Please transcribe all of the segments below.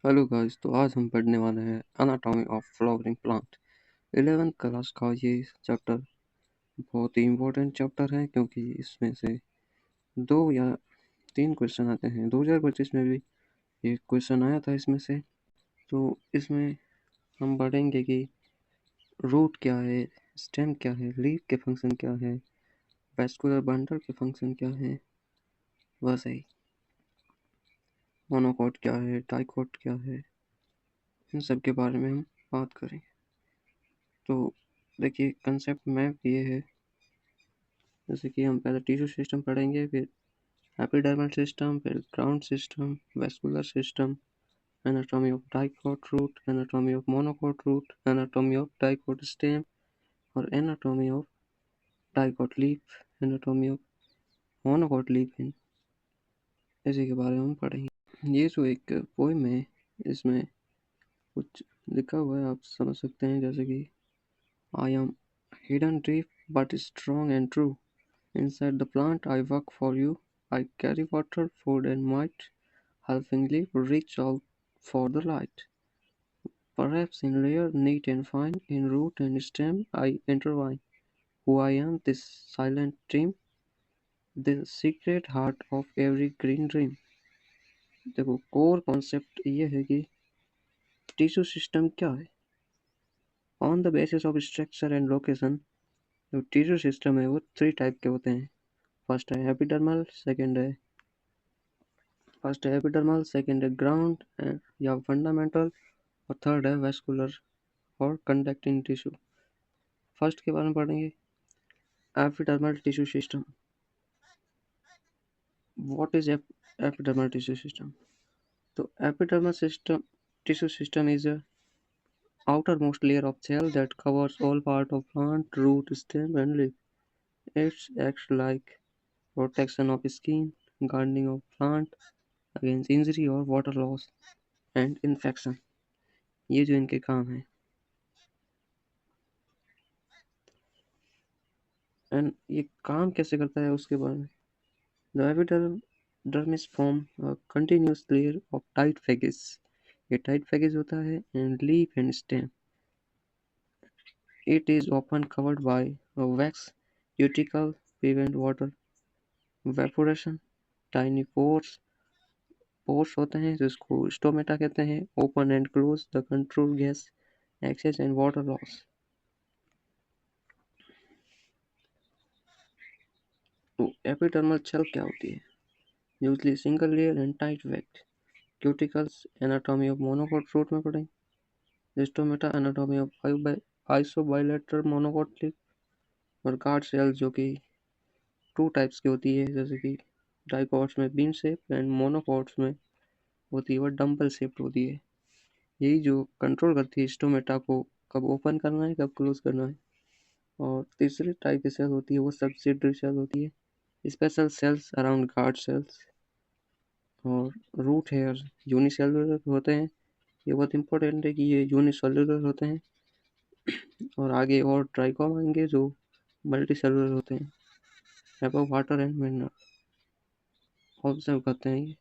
Hello guys, तो आज हम पढ़ने वाले हैं anatomy of flowering plant. 11th class का ये चैप्टर बहुत ही इम्पोर्टेंट चैप्टर है, क्योंकि इसमें से 2 या 3 क्वेश्चन आते हैं। 2025 में भी एक क्वेश्चन आया था इसमें से। तो इसमें हम पढ़ेंगे कि रूट क्या है, स्टेम क्या है, लीफ के फंक्शन क्या है, वैस्कुलर बंडल के फंक्शन क्या है, वैसे ही मोनोकॉट क्या है, डाइकॉट क्या है, इन सब के बारे में हम बात करेंगे। तो देखिए, कंसेप्ट मैप ये है। जैसे कि हम पहले टिश्यू सिस्टम पढ़ेंगे, फिर एपिडर्मल सिस्टम, फिर ground system, vascular system, anatomy of dicot root, anatomy of monocot root, anatomy of dicot stem और anatomy of dicot leaf, anatomy of monocot leaf. इसी के बारे में हम पढ़ेंगे। ये जो एक पोइम है, इसमें कुछ लिखा हुआ है, आप समझ सकते हैं। जैसे कि I am hidden deep but strong and true. Inside the plant I work for you. I carry water, food and might, helpingly reach out for the light. Perhaps in layer neat and fine, in root and stem I intertwine. Who I am, this silent dream, the secret heart of every green dream. देखो, core concept ये है कि tissue system क्या है। On the basis of structure and location, जो tissue system है वो 3 type के होते हैं। फर्स्ट है एपिडर्मल, सेकंड है ग्राउंड या फंडामेंटल, और थर्ड है वेस्कुलर और कंडक्टिंग टिश्यू। फर्स्ट के बारे में पढ़ेंगे, epidermal tissue system. What is epidermal tissue system? तो epidermal system tissue system is a outermost layer of cell that covers all part of plant, root, stem and leaf. It acts like protection of skin, gardening of plant against injury or water loss and infection. ये जो इनके काम है। And ये काम कैसे करता है उसके बारे में। The epidermis form a continuous layer of tight phages. ये tight phages होता है and leaf and stem. It is often covered by a wax cuticle, prevent water evaporation. Tiny pores होते हैं जिसको स्टोमेटा कहते हैं, open and close the control gas access and water loss. तो epidermal cell क्या होती है? Usually single layer and tight packed. Cuticles anatomy of monocot root में पढ़ेंगे। Stomata anatomy of isobilateral monocot leaf. और गार्ड सेल जो कि 2 types की होती है, जैसे कि डाइकोट्स में बीन शेप एंड मोनोकोट्स में होती है वो डम्बल शेप्ड होती है। यही जो कंट्रोल करती है स्टोमेटा को कब ओपन करना है, कब क्लोज करना है। और तीसरी टाइप की सेल होती है वो सब्सिडरी सेल होती है, special cells around guard cells. और रूट हेयर यूनिसेलुलर होते हैं। ये बहुत इंपॉर्टेंट है कि ये यूनिसेलुलर होते हैं। और आगे और ट्राइकोम आएंगे जो मल्टी सेलुलर होते हैं। Above water and mineral observe करते हैं ये।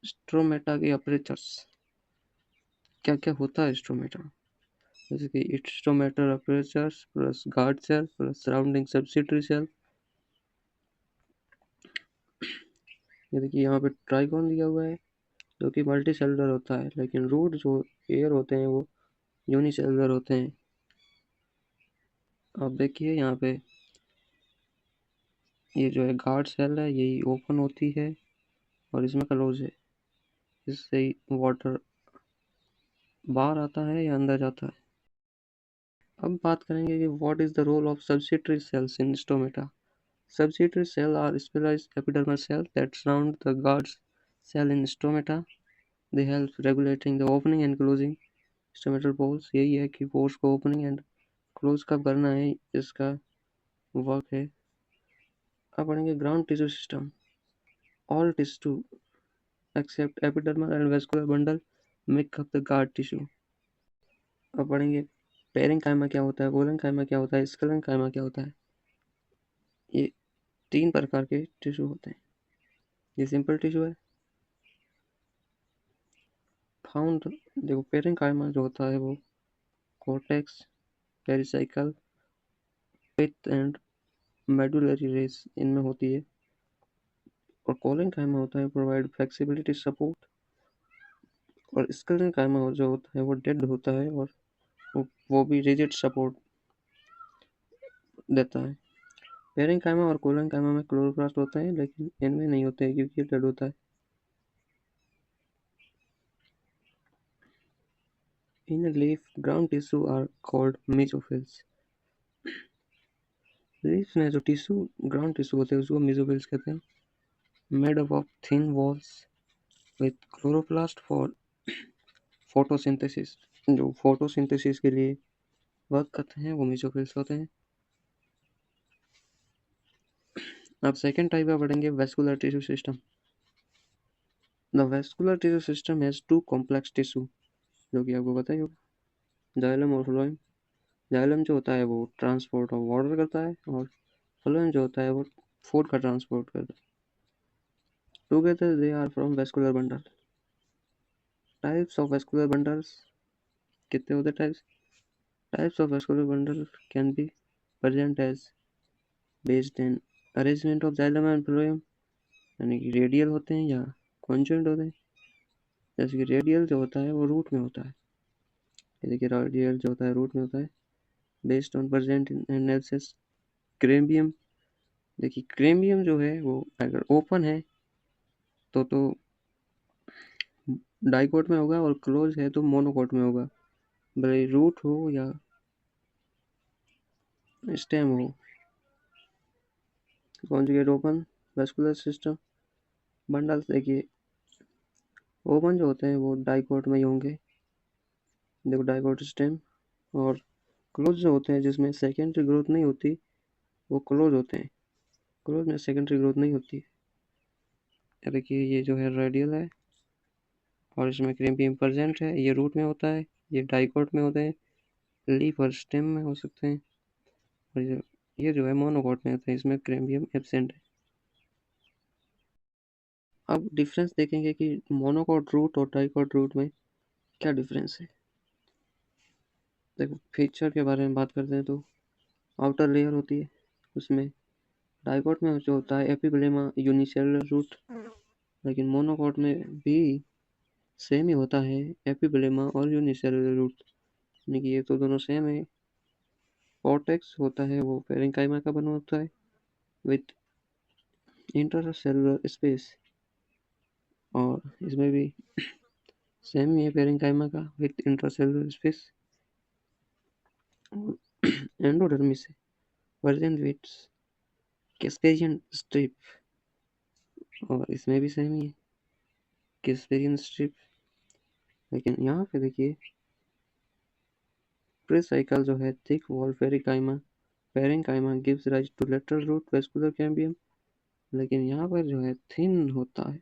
स्ट्रोमेटा के अपर्चर्स क्या क्या होता है स्ट्रोमेटा, जैसे कि stomatal apertures plus guard cell plus surrounding subsidiary cell. ये देखिए यहाँ पे ट्राइकोन दिया हुआ है जो कि मल्टी सेलुलर होता है, लेकिन रूट जो एयर होते हैं वो यूनिसेलुलर होते हैं। अब देखिए यहाँ पे ये जो है गार्ड सेल है, यही ओपन होती है और इसमें क्लोज है। इससे ही वाटर बाहर आता है या अंदर जाता है। अब बात करेंगे कि what is the role of subsidiary cells in stomata. Subsidiary cells are specialized epidermal cells that surround the guard cell in stomata. They help regulating the opening and closing stomatal pores. यही है कि pores को opening and close कब करना है, इसका work है। अब पढ़ेंगे ground tissue system. All tissue except epidermal and vascular bundle make up the guard tissue. अब पढ़ेंगे पेरेंकाइमा क्या होता है, वोलेनकाइमा क्या होता है, स्क्लेरेंकाइमा क्या होता है। ये 3 प्रकार के टिश्यू होते हैं। ये सिंपल टिश्यू है। फाउंड, देखो पेरेंकाइमा जो होता है वो cortex, pericycle, pith and medullary rays इनमें होती है। और कोलेनकाइमा होता है प्रोवाइड फ्लेक्सिबिलिटी सपोर्ट। और स्केलेनकाइमा जो होता है वो डेड होता है और वो भी रिजिड सपोर्ट देता है। पेरेंकाइमा और कोलेनकाइमा में क्लोरोप्लास्ट होते हैं लेकिन इनमें नहीं होते हैं क्योंकि ये डेड होता है। In a leaf, ground tissue are called mesophyls. Leaf में जो टिश्यू ग्राउंड टिश्यू होते हैं उसको मेसोफिल्स कहते हैं। Made up of thin walls with chloroplast for photosynthesis. जो फोटोसिंथेसिस के लिए वर्क करते हैं वो मेसोफिल्स होते हैं। अब सेकेंड टाइप में पढ़ेंगे vascular tissue system. The vascular tissue system has two complex tissue, जो कि आपको पता ही होगा, जाइलम और फ्लोएम। जाइलम जो होता है वो ट्रांसपोर्ट ऑफ वाटर करता है और फ्लोएम जो होता है वो फूड का ट्रांसपोर्ट करता है। Together they are from vascular bundle. Types of vascular bundles कितने होते types? Types of vascular bundle can be present as based in arrangement of xylem and phloem, यानी कि रेडियल होते हैं या कॉन्जुएंट होते हैं। जैसे कि रेडियल जो होता है वो रूट में होता है, ये देखिए रेडियल जो होता है रूट में होता है। Based on present in analysis cambium, देखिए क्रेम्बियम जो है वो अगर ओपन है तो डाइकोट में होगा और क्लोज है तो मोनोकोट में होगा, भले रूट हो या स्टेम हो। Conjugate open vascular system bundles, देखिए ओपन जो होते हैं वो डाइकोट में ही होंगे, देखो डाइकोट स्टेम। और क्लोज जो होते हैं जिसमें सेकेंडरी ग्रोथ नहीं होती वो क्लोज होते हैं, क्लोज में सेकेंडरी ग्रोथ नहीं होती। देखिए ये जो है रेडियल है और इसमें क्रेम्बियम प्रेजेंट है, ये रूट में होता है, ये डाइकोट में होते हैं, लीफ और स्टेम में हो सकते हैं। और ये जो है मोनोकोट में होता है, इसमें क्रेम्बियम एब्सेंट है। अब डिफरेंस देखेंगे कि मोनोकोट रूट और डाइकोट रूट में क्या डिफरेंस है। देखो फीचर के बारे में बात करते हैं तो आउटर लेयर होती है, उसमें डाइकोट में जो होता है एपिग्लेमा यूनिसेलुलर रूट, लेकिन मोनोकोट में भी सेम ही होता है एपिग्लेमा और यूनिसेलुलर रूट, यानी कि ये तो दोनों सेम है। कॉर्टेक्स होता है वो पेरेंकाइमा का बना होता है विथ इंटरसेलुलर स्पेस, और इसमें भी सेम ही है पेरेंकाइमा का विथ इंटरसेलुलर स्पेस। एंडोडर्मिस है वर्जन विथ कैस्पेरियन स्ट्रिप, और इसमें भी सेम ही है कैस्पेरियन स्ट्रिप। लेकिन यहाँ पे देखिए प्रेसाइकल जो है thick wall parenchyma gives rise to lateral root vascular cambium, लेकिन यहाँ पर जो है थिन होता है,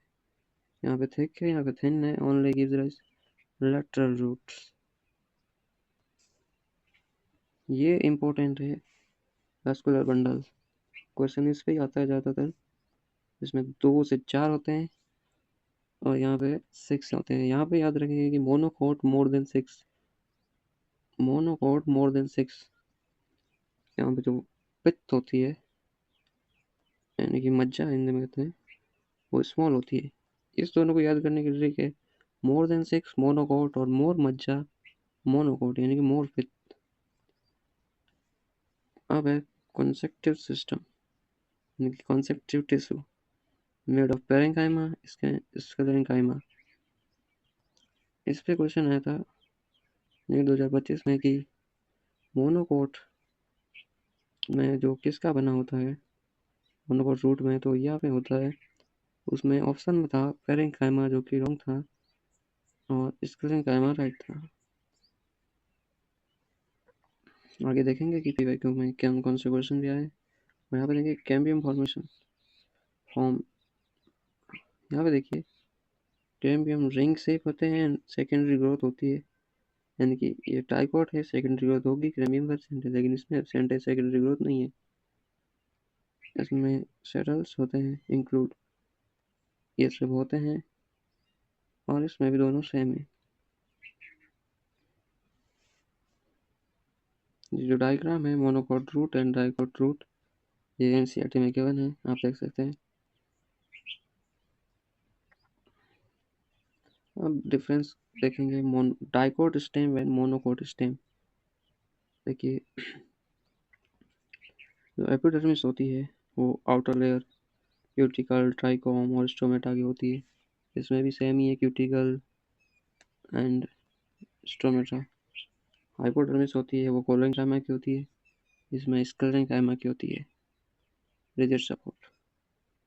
यहाँ पे थिक है यहाँ पे थिन है, only gives rise lateral roots. ये इम्पोर्टेंट है वेस्कुलर बंडल, क्वेश्चन इस पे ही आता है ज़्यादातर। इसमें 2 से 4 होते हैं और यहाँ पे 6 होते हैं। यहाँ पे याद रखिए कि monocot more than 6, monocot more than 6, यहाँ पे जो पित्त होती है यानी कि मज्जा हिंदी में कहते हैं वो स्मॉल होती है। इस दोनों को याद करने के ट्रिक है मोर देन 6 मोनोकोट और मोर मज्जा मोनोकोट, यानी कि मोर पित्त। अब है कॉन्सेक्टिव सिस्टम, यानी कि connective tissue made of parenchyma sclerenchyma. इस पे क्वेश्चन आया था 2025 में कि मोनोकोट में जो किसका बना होता है, मोनोकोट रूट में, तो यहाँ पे होता है, उसमें ऑप्शन में था पेरेंकाइमा जो कि रॉन्ग था और स्क्लेरेंकाइमा राइट था। आगे देखेंगे कि पीवाईक्यू में कौन से क्वेश्चन भी आए। और यहाँ पे देखिए कैम्बियम फॉर्मेशन फॉर्म, यहाँ पे देखिए कैम्बियम रिंग शेप होते हैं, सेकेंडरी ग्रोथ होती है, यानी कि ये टाइकोट है, सेकेंडरी ग्रोथ होगी, कैम्बियम एब्सेंट है, लेकिन इसमें एब्सेंट है, सेकेंडरी ग्रोथ नहीं है। इसमें सेटल्स होते हैं इंक्लूड, ये सब होते हैं और इसमें भी दोनों सेम है। ये जो डायग्राम है monocot root and dicot root, ये एनसीईआरटी में गिवन है, आप देख सकते हैं। अब डिफरेंस देखेंगे dicot stem and monocot stem. देखिए जो एपिडर्मिस होती है वो आउटर लेयर क्यूटिकल, ट्राइकोम और स्टोमेटा की होती है। इसमें भी सेम ही है, क्यूटिकल एंड स्टोमेटा। हाइपोडर्मिस होती है वो कोलोनकाइमा की होती है, इसमें स्क्लेरेंकाइमा की होती है, रिजिड सपोर्ट।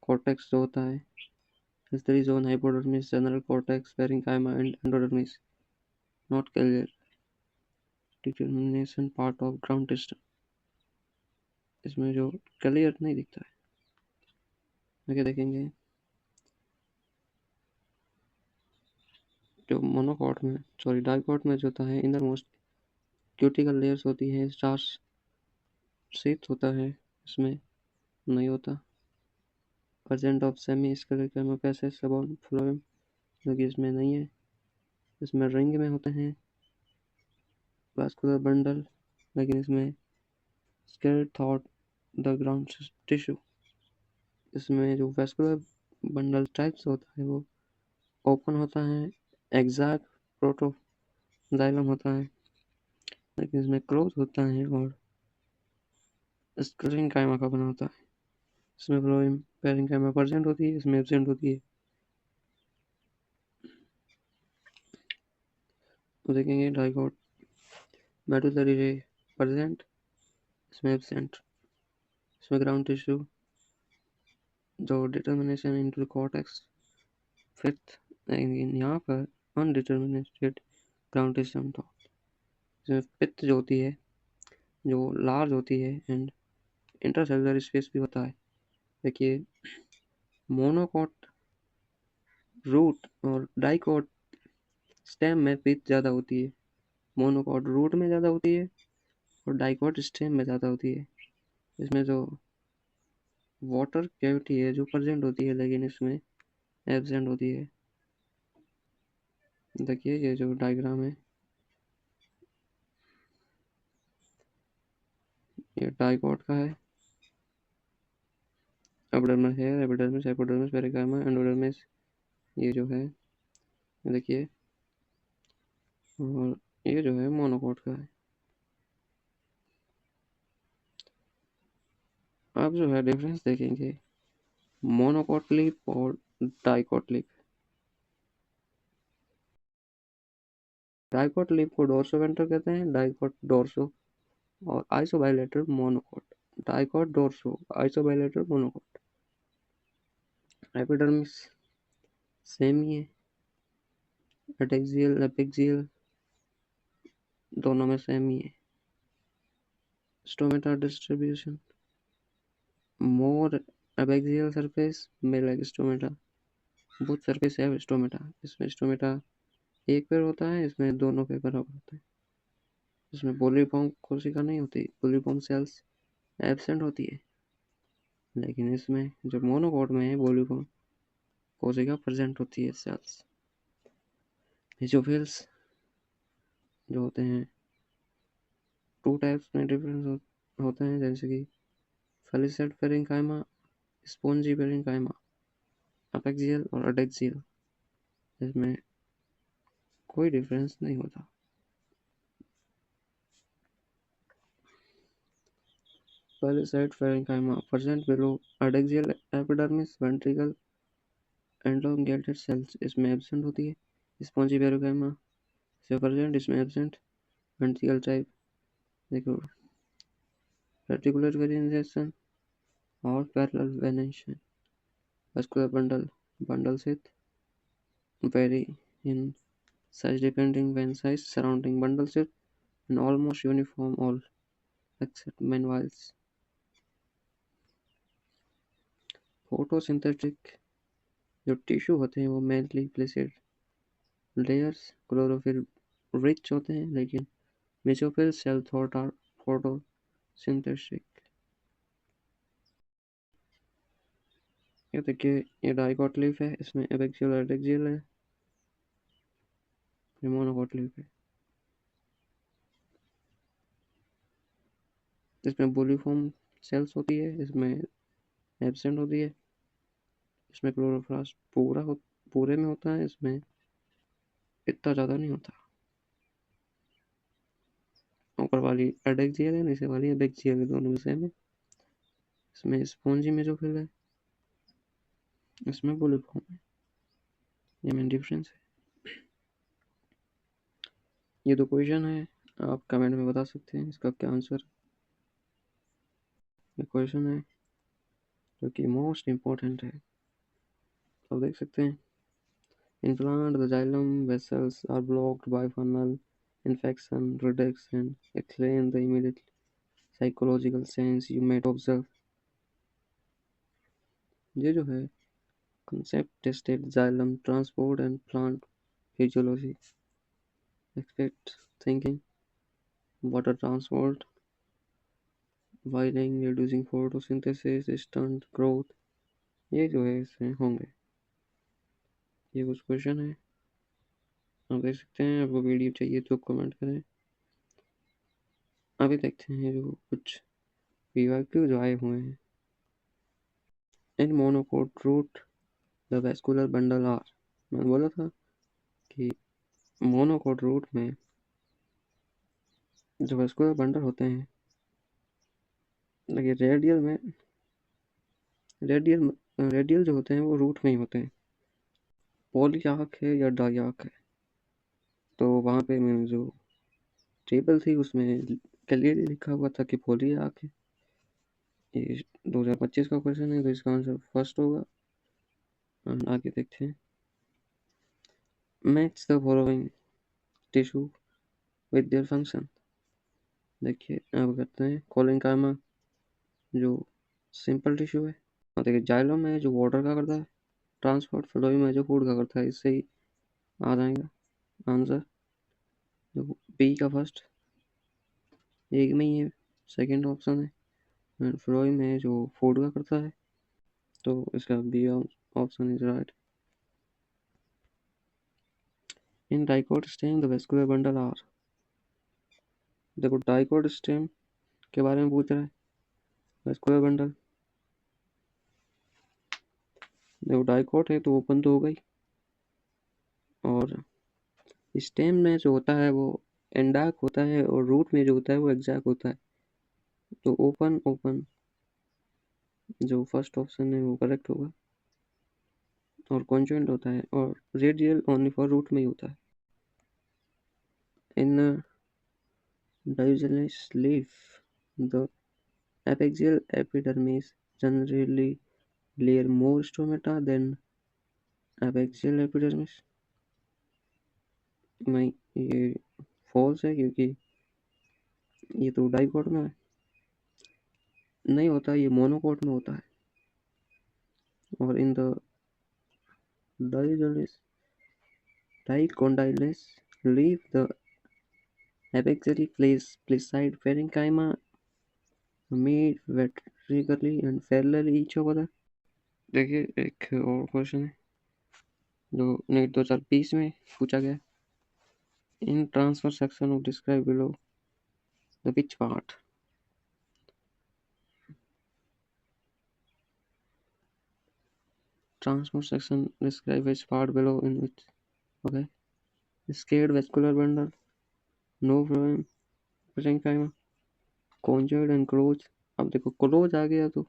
कॉर्टेक्स जो होता है history zone, hypodermis, general cortex, parenchyma and endodermis, not clear determination part of ground system. इसमें जो क्लियर नहीं दिखता है। आगे देखेंगे जो मोनोकॉट में डाइकॉट में जो होता है इनर मोस्ट क्यूटिकल लेयर्स होती है, स्टार्च शीथ होता है, इसमें नहीं होता। Present of semi sclerenchyma passage about phloem, जो कि इसमें नहीं है। इसमें रिंग में होते हैं वास्कुलर बंडल, लेकिन इसमें स्केलेट थॉट द ग्राउंड टिश्यू। इसमें जो वास्कुलर बंडल टाइप्स होता है वो ओपन होता है, एग्जैक्ट प्रोटोजाइलम होता है, लेकिन इसमें क्लोज होता है और स्क्लेरेंकाइमा का बना होता है। इसमें फ्लोएम पेरेंकाइमा प्रेजेंट होती है, इसमें एब्सेंट होती है। तो देखेंगे डाइकोट मेडुलरी रे प्रेजेंट, इसमें एब्सेंट। इसमें ग्राउंड टिश्यू जो डिटर्मिनेशन इनटू कॉर्टेक्स फिफ्थ, लेकिन यहाँ पर अनडिटर्मिनेटेड ग्राउंड टिश्यू था। इसमें पित्त जो होती है जो लार्ज होती है एंड इंटरसेलुलर स्पेस भी होता है। देखिए मोनोकॉट रूट और डाइकोट स्टेम में पित्त ज़्यादा होती है, मोनोकॉट रूट में ज़्यादा होती है और डाइकोट स्टेम में ज़्यादा होती है। इसमें जो वाटर कैविटी है जो प्रेजेंट होती है, लेकिन इसमें एब्सेंट होती है। देखिए ये जो डायग्राम है ये डाइकोट का है। Epidermal hair, epidermis, hypodermis, parenchyma, endodermis, ये जो है देखिए, और ये जो है मोनोकॉट का है। अब जो है डिफरेंस देखेंगे मोनोकॉट लिप और डाइकोट लिप। डाइकोट लिप को डोर्सोवेंट्रल कहते हैं, डाइकोट डोर्सो और isobilateral monocot. Dicot dorso isobilateral monocot. Epidermis same ही है, एटेक्सियल एपिक्सियल दोनों में सेम ही है। Stomata distribution more abaxial surface में लाइक स्टोमेटा, बुथ सरफेस है स्टोमेटा। इसमें स्टोमेटा एक पेयर होता है, इसमें दोनों पेयर बराबर होते हैं। इसमें पोलीफॉर्म कोशिका नहीं होती, पोलीफॉर्म सेल्स एब्सेंट होती है, लेकिन इसमें जो मोनोकॉट में है पोलीफॉर्म कोशिका प्रेजेंट होती है सेल्स। बेसोफिल्स जो होते हैं टू टाइप्स में डिफरेंस होते हैं, जैसे कि palisade parenchyma, spongy parenchyma, abaxial और एडेक्सियल। इसमें कोई डिफरेंस नहीं होता। Palisade parenchyma present below adaxial epidermis, vertical elongated cells इसमें एब्सेंट होती है। स्पॉन्जी पेरेंकाइमा से प्रेजेंट, इसमें एब्सेंट। वेंट्रिकल टाइप देखो रेटिकुलर वेरिएशन और parallel venation. vascular bundle sheath vary in size depending vein size surrounding bundle sheath and almost uniform all except mandibles. Photosynthetic जो tissue होते हैं वो mainly placed layers chlorophyll rich होते हैं, लेकिन mesophyll cell thought are photosynthetic. ये देखिए ये डाइकॉट लीफ है, इसमें एबैक्सियल और एडैक्सियल है, ये मोनोकॉट लीफ है। इसमें बोलीफॉर्म सेल्स होती है, इसमें एब्सेंट होती है, इसमें क्लोरोप्लास्ट पूरे में होता है, इसमें इतना ज़्यादा नहीं होता। ऊपर वाली एडैक्सियल है, नीचे वाली एबैक्सियल है, दोनों में सेम है। इसमें स्पॉन्जी में जो फिल है, इसमें बोलीफॉर्म है, ये मेन डिफरेंस है। ये 2 क्वेश्चन है, आप कमेंट में बता सकते हैं इसका क्या आंसर। ये क्वेश्चन है जो कि मोस्ट इम्पोर्टेंट है, आप देख सकते हैं। In plant, the xylem vessels are blocked by fungal infection, redux, and explain the immediate psychological sense you might observe. ये जो है concept tested xylem transport and plant physiology. Expect thinking, water transport, wiring, reducing photosynthesis, stunt growth. ये जो है इसमें होंगे। ये कुछ क्वेश्चन है, आप देख सकते हैं। आपको वीडियो चाहिए तो कमेंट करें। अभी देखते हैं जो कुछ पीवाईक्यू जो आए हुए हैं। In monocot root the vascular bundle are, मैंने बोला था कि मोनोकोट रूट में जो वेस्कुलर बंडल होते हैं, देखिए रेडियल जो होते हैं वो रूट में ही होते हैं। पॉली आर्क है या डाई आर्क है, तो वहाँ पे मैंने जो टेबल थी उसमें क्लियरली लिखा हुआ था कि पॉली आर्क है। ये 2025 का क्वेश्चन है, तो इसका आंसर फर्स्ट होगा। आगे देखते हैं। Match the following tissue with their function. देखिए अब करते हैं कोलिनकाइमा जो सिंपल टिश्यू है। देखिए जाइलम है जो वाटर का करता है ट्रांसपोर्ट, फ्लोएम है जो फूड का करता है। इससे ही आ जाएगा आंसर। जो बी का फर्स्ट एक में ही है, सेकंड ऑप्शन है। फ्लोएम है जो फूड का करता है, तो इसका b option is right. In dicot stem the vascular bundle are. देखो डाइकोट स्टेम के बारे में पूछ रहा है, वेस्कुलर बंडल। देखो डाइकोट है तो ओपन तो होगा ही, और स्टेम में जो होता है वो एंडाक होता है, और रूट में जो होता है वो एग्जैक होता है। तो ओपन ओपन जो फर्स्ट ऑप्शन है वो करेक्ट होगा। और कॉन्जुएंट होता है, और रेडियल ओनली फॉर रूट में ही होता है। इन diaphyseal leaf, the apexial epidermis generally layer more stomata than apexial epidermis। नहीं, ये फॉल्स है, क्योंकि ये तो डाइकोट में नहीं होता, ये मोनोकोट में होता है। और in the dicondylis leaf, the apexially placid parenchyma meet vertically and parallel each other। देखिए एक और क्वेश्चन है जो नीट 2020 में पूछा गया। In transfer section of describe below the which part. Transfer section describe which part below in which. Okay, scattered vascular bundle, no phloem, parenchyma, conjoint and close. अब देखो क्लोज आ गया तो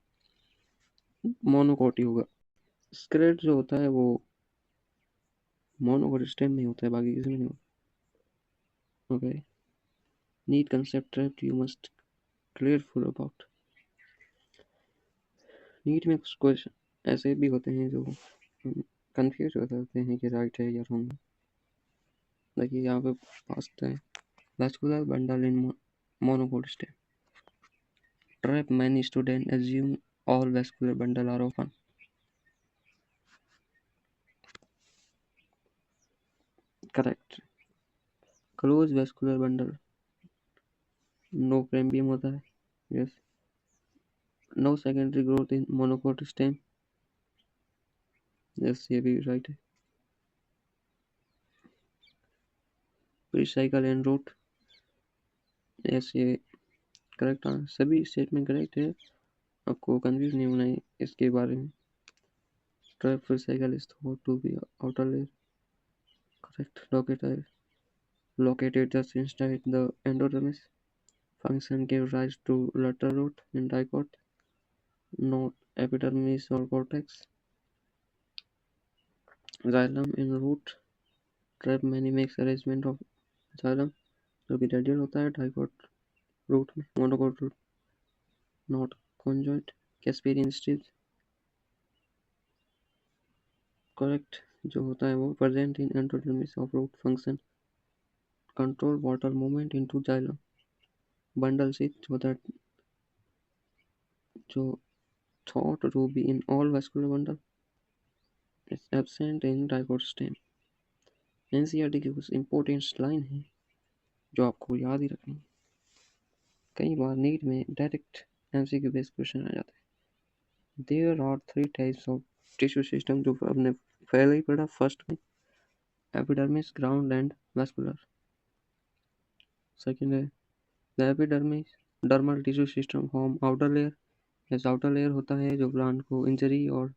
मोनोकोट ही होगा। स्क्रेड जो होता है वो मोनोकोट स्टेम में होता है, बाकी किसी में नहीं होता। Okay, NEET concept trap you must clearful about. NEET में कुछ क्वेश्चन ऐसे भी होते हैं जो कंफ्यूज हो जाते हैं कि राइट है या रॉन्ग। देखिए यहाँ पे फर्स्ट है vascular bundle in monocot stem. Trap many students assume all vascular bundle are open. Correct. Closed vascular bundle, no cambium होता है। Yes. No secondary growth in monocot stem. Yes, ये भी राइट है। Pericycle and root, yes ये correct. सभी statement correct है, आपको confuse नहीं होना है इसके बारे में। ट्रैप pericycle is thought to be outer layer, correct. Located just inside the endodermis. Function gave rise to lateral root in dicot, not epidermis or cortex. Xylem in root trap mimics arrangement of xylem, जो कि radial होता है dicot root में, monocot root, not conjoint. Casparian strip, correct, जो होता है वो present in endodermis of root function control water movement into xylem. Bundle sheath जो thought to be in all vascular bundle is absent in dicot stem। NCERT की कुछ important line है जो आपको याद ही रखनी है, कई बार नीट में डायरेक्ट एमसीक्यू बेस्ड क्वेश्चन आ जाता है। There are 3 types of tissue system, जो हमने पहले ही पढ़ा फर्स्ट में, epidermis, ground and vascular. Second है the epidermis dermal tissue system form outer layer, जैसे आउटर लेयर होता है जो प्लांट को इंजरी और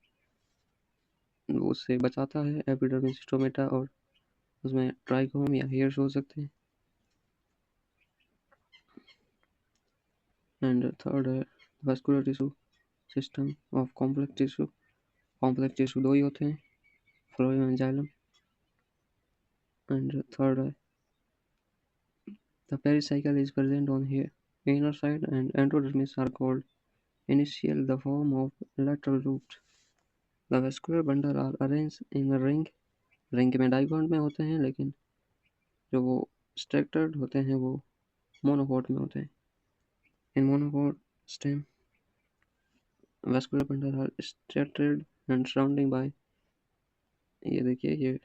उससे बचाता है, एपिडर्मिस स्टोमेटा, और उसमें ट्राइकोम या हेयर्स हो सकते हैं। एंड थर्ड है vascular tissue system of complex tissue. Complex tissue दो ही होते हैं, phloem and xylem. And third है the pericycle is present on here inner side and endodermis are called initial, the form of lateral root. The vascular bundle are arranged in a ring. Ring में डाइगोन में होते हैं, लेकिन जो वो structured होते हैं वो मोनोकोट में होते हैं। In monocot stem vascular bundle are straightened and surrounding by, ये देखिए, ये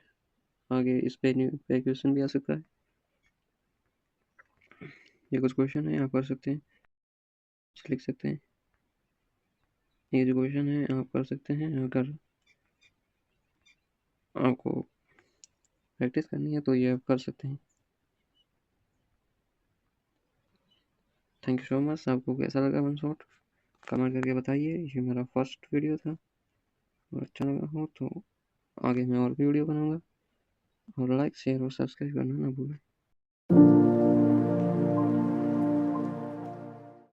आगे इस पे क्वेश्चन भी आ सकता है। ये कुछ क्वेश्चन है, आप कर सकते हैं, लिख सकते हैं। ये जो क्वेश्चन है आप कर सकते हैं, अगर आपको प्रैक्टिस करनी है तो ये आप कर सकते हैं। Thank you so much. आपको कैसा लगा वन शॉट कमेंट करके बताइए। ये मेरा फर्स्ट वीडियो था, और अच्छा लगा हो तो आगे मैं और भी वीडियो बनाऊंगा, और लाइक शेयर और सब्सक्राइब करना ना भूलें।